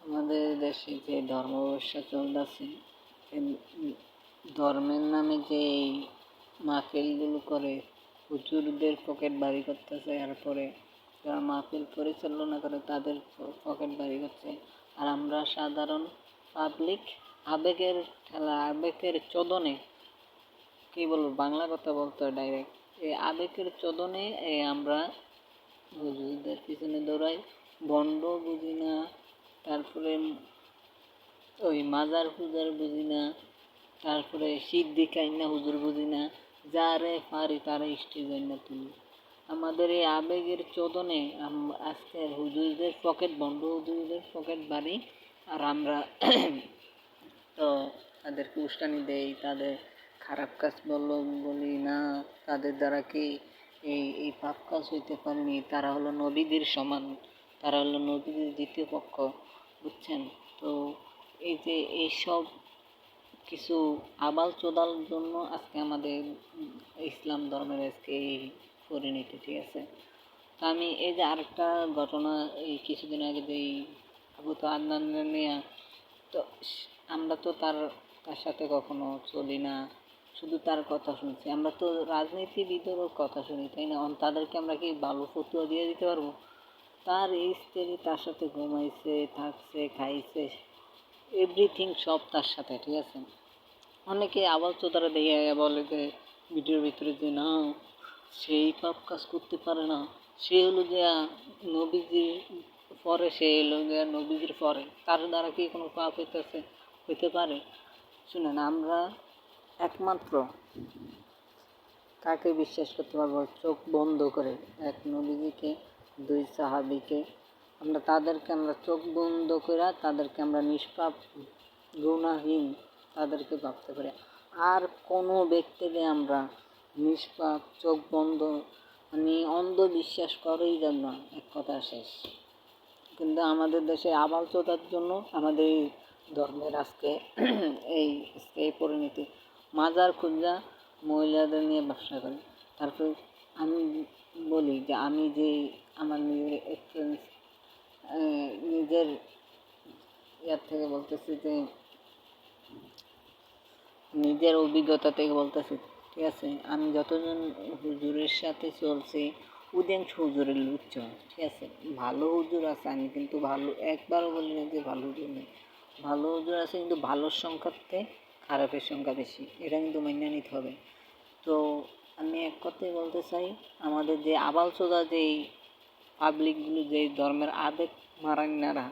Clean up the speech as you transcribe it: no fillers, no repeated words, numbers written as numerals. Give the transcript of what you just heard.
আমাদের দেশে যে ধর্ম ব্যবসা চলতেছে, ধর্মের নামে যে এই মাহফিলগুলো করে হুজুরদের পকেট ভারী করতেছে, এরপরে যারা মাহফিল পরিচালনা করে তাদের পকেট ভারী করছে। আর আমরা সাধারণ পাবলিক আবেগের ঠেলা, আবেগের চোদনে, কী বলবো, বাংলা কথা বলতে হয় ডাইরেক্ট, এই আবেগের চোদনে আমরা হুজুরদের পিছনে দৌড়াই। বন্ড বুঝি না, তারপরে ওই মাজার পূজার বুঝি না, তারপরে সিদ্ধি কাইন্না হুজুর বুঝি না, যারে পারি তারা স্টেজে না তুলি। আমাদের এই আবেগের চোদনে আজকের হুজুরদের পকেট বন্ধ, হুজুরদের পকেট বাড়ি। আর আমরা তো তাদেরকে উস্কানি দেই, তাদের খারাপ কাজ বলি না, তাদের দ্বারা কি এই পাপ কাজ হইতে পারেনি, তারা হলো নবীদের সমান, তারা হলো নবীদের দ্বিতীয় পক্ষ, বুঝছেন? তো এই যে এইসব কিছু আবাল চোদাল জন্য আজকে আমাদের ইসলাম ধর্মের আজকে এই পরিণতি, ঠিক আছে? তো আমি এই যে আরেকটা ঘটনা, এই কিছুদিন আগে যে আবু তো আদনান নিয়ে, তো আমরা তো তার সাথে কখনো চলি না, শুধু তার কথা শুনছি। আমরা তো রাজনীতিবিদেরও কথা শুনি, তাই না? তাদেরকে আমরা কি ভালো ফতুয়া দিয়ে দিতে পারবো? তার এই স্ত্রী তার সাথে ঘুমাইছে, থাকছে, খাইছে, এভরিথিং সব তার সাথে, ঠিক আছে? অনেকে আবার তো তারা দেখে বলে যে ভিডিওর ভিতরে যে না, সেই পাপ কাজ করতে পারে না, সে হলো যে নবীজির পরে, সে হলো যে নবীজির পরে, তার দ্বারা কি কোনো পাপ হইতে পারে? শুনেন, আমরা একমাত্র কাকে বিশ্বাস করতে পারবো? চোখ বন্ধ করে এক নবীজিকে, দুই সাহাবীকে, আমরা চোখ বন্ধ করে তাদেরকে আমরা নিষ্পাপ, গুনাহীন তাদেরকে ভাবতে পারি। আর কোনো ব্যক্তিকে আমরা নিষ্পাপ, চোখ বন্ধ, মানে অন্ধবিশ্বাস করেই যেন না, এক কথা শেষ। কিন্তু আমাদের দেশে আবাল চোদার জন্য আমাদের এই ধর্মের আজকে এই পরিণতি। মাজার খুঁজা মহিলাদের নিয়ে ব্যবসা করে। তারপরে আমি বলি যে আমি যে আমার নিজের এক্সপিরিয়েন্স, নিজের ইয়ার থেকে বলতেছি, যে নিজের অভিজ্ঞতা থেকে বলতেছি, ঠিক আছে? আমি যতজন হুজুরের সাথে চলছি, অধিকাংশ হুজুরের লুচ্চ, ঠিক আছে? ভালো হুজুর আছে, আমি কিন্তু ভালো একবারও বলি না যে ভালো হুজুর নেই। ভালো হুজুর আছে, কিন্তু ভালোর সংখ্যাতে খারাপের সংখ্যা বেশি, এটা কিন্তু মেনে নিতে হবে। তো আমি এক কথাই বলতে চাই, আমাদের যে আবাল চোদা যেই পাবলিকগুলো, যে ধর্মের আবেগ মারান্নারা,